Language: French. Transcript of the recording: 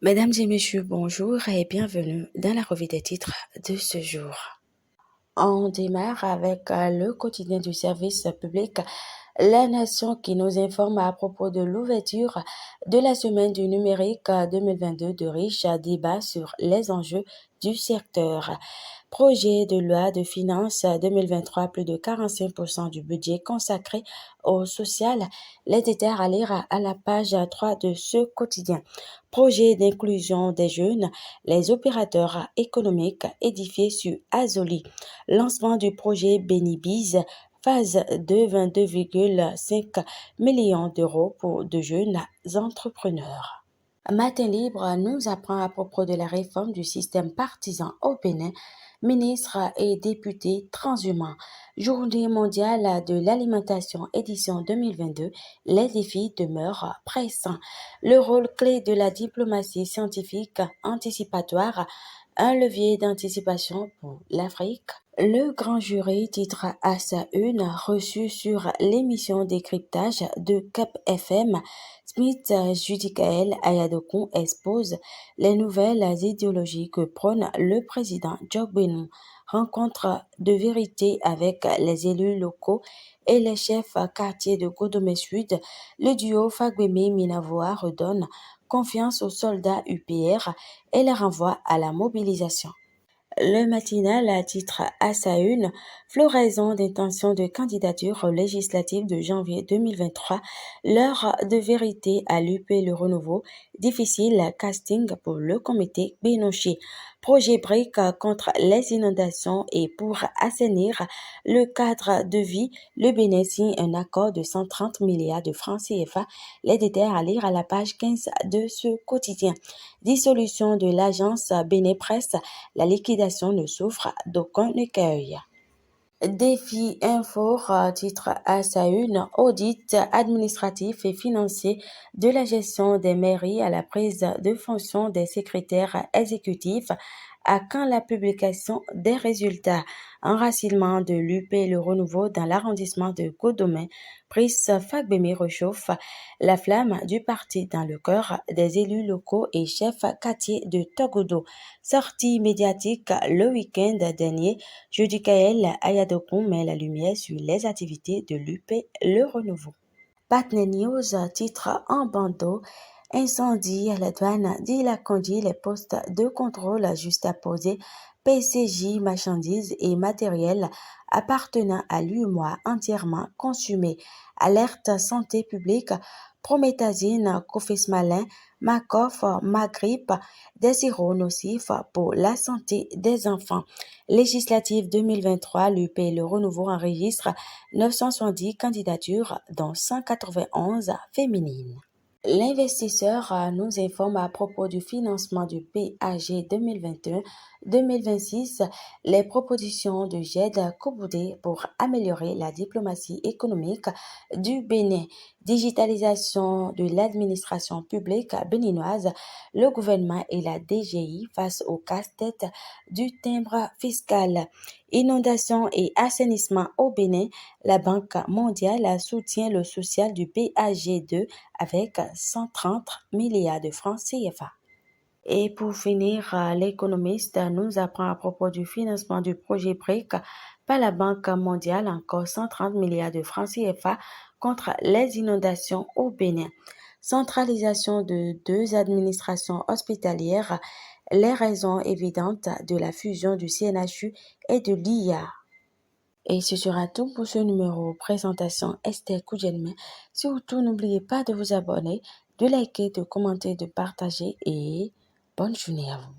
Mesdames et messieurs, bonjour et bienvenue dans la revue des titres de ce jour. On démarre avec le quotidien du service public La Nation qui nous informe à propos de l'ouverture de la semaine du numérique 2022 de riches débats sur les enjeux du secteur. Projet de loi de finances 2023, plus de 45% du budget consacré au social. Les détails à lire à la page 3 de ce quotidien. Projet d'inclusion des jeunes, les opérateurs économiques édifiés sur Azoli. Lancement du projet Benibiz, phase de 22,5 millions d'euros pour de jeunes entrepreneurs. Matin Libre nous apprend à propos de la réforme du système partisan au Bénin, ministres et députés transhumants. Journée mondiale de l'alimentation édition 2022, les défis demeurent pressants. Le rôle clé de la diplomatie scientifique anticipatoire, un levier d'anticipation pour l'Afrique. Le grand jury titre à sa une reçu sur l'émission décryptage de Cap FM. Smith Judicaël Ayadokun expose les nouvelles idéologies que prône le président Jogbenou. Rencontre de vérité avec les élus locaux et les chefs quartiers de Godomé Sud, le duo Fagbemi Minavoa redonne confiance aux soldats UPR et les renvoie à la mobilisation. Le matinal titre à sa une floraison d'intention de candidature aux législatives de janvier 2023, l'heure de vérité à l'UP Le Renouveau, difficile casting pour le comité Bénoché. Projet BRIC contre les inondations et pour assainir le cadre de vie, le Bénin signe un accord de 130 milliards de francs CFA. Les détails à lire à la page 15 de ce quotidien. Dissolution de l'agence Bénin Presse, la liquidation ne souffre d'aucun écueil. Défi Info titre à sa une audit administratif et financier de la gestion des mairies à la prise de fonction des secrétaires exécutifs. À quand la publication des résultats? Enracinement de l'UP Le Renouveau dans l'arrondissement de Godomé. Brice Fagbemi réchauffe la flamme du parti dans le cœur des élus locaux et chefs quartiers de Togodo. Sortie médiatique le week-end dernier, Judicaël Ayadokun met la lumière sur les activités de l'UP Le Renouveau. Patne News titre en bandeau incendie à la douane d'Ilakondi, les postes de contrôle juxtaposés, PCJ, marchandises et matériel appartenant à l'UMOA entièrement consumés. Alerte santé publique, prométhazine, cofesmalin, Macof, Magrippe, des sirops nocifs pour la santé des enfants. Législative 2023, l'UP Le Renouveau enregistre 970 candidatures, dont 191 féminines. L'investisseur nous informe à propos du financement du PAG 2021-2026, les propositions de Jed Koboudé pour améliorer la diplomatie économique du Bénin. Digitalisation de l'administration publique béninoise, le gouvernement et la DGI face au casse-tête du timbre fiscal. Inondation et assainissement au Bénin, la Banque mondiale soutient le social du PAG2 avec 130 milliards de francs CFA. Et pour finir, l'économiste nous apprend à propos du financement du projet BRIC par la Banque mondiale, encore 130 milliards de francs CFA contre les inondations au Bénin. Centralisation de deux administrations hospitalières, les raisons évidentes de la fusion du CNHU et de l'IA. Et ce sera tout pour ce numéro présentation Esther Koudjenme. Surtout, n'oubliez pas de vous abonner, de liker, de commenter, de partager et bonne journée à vous.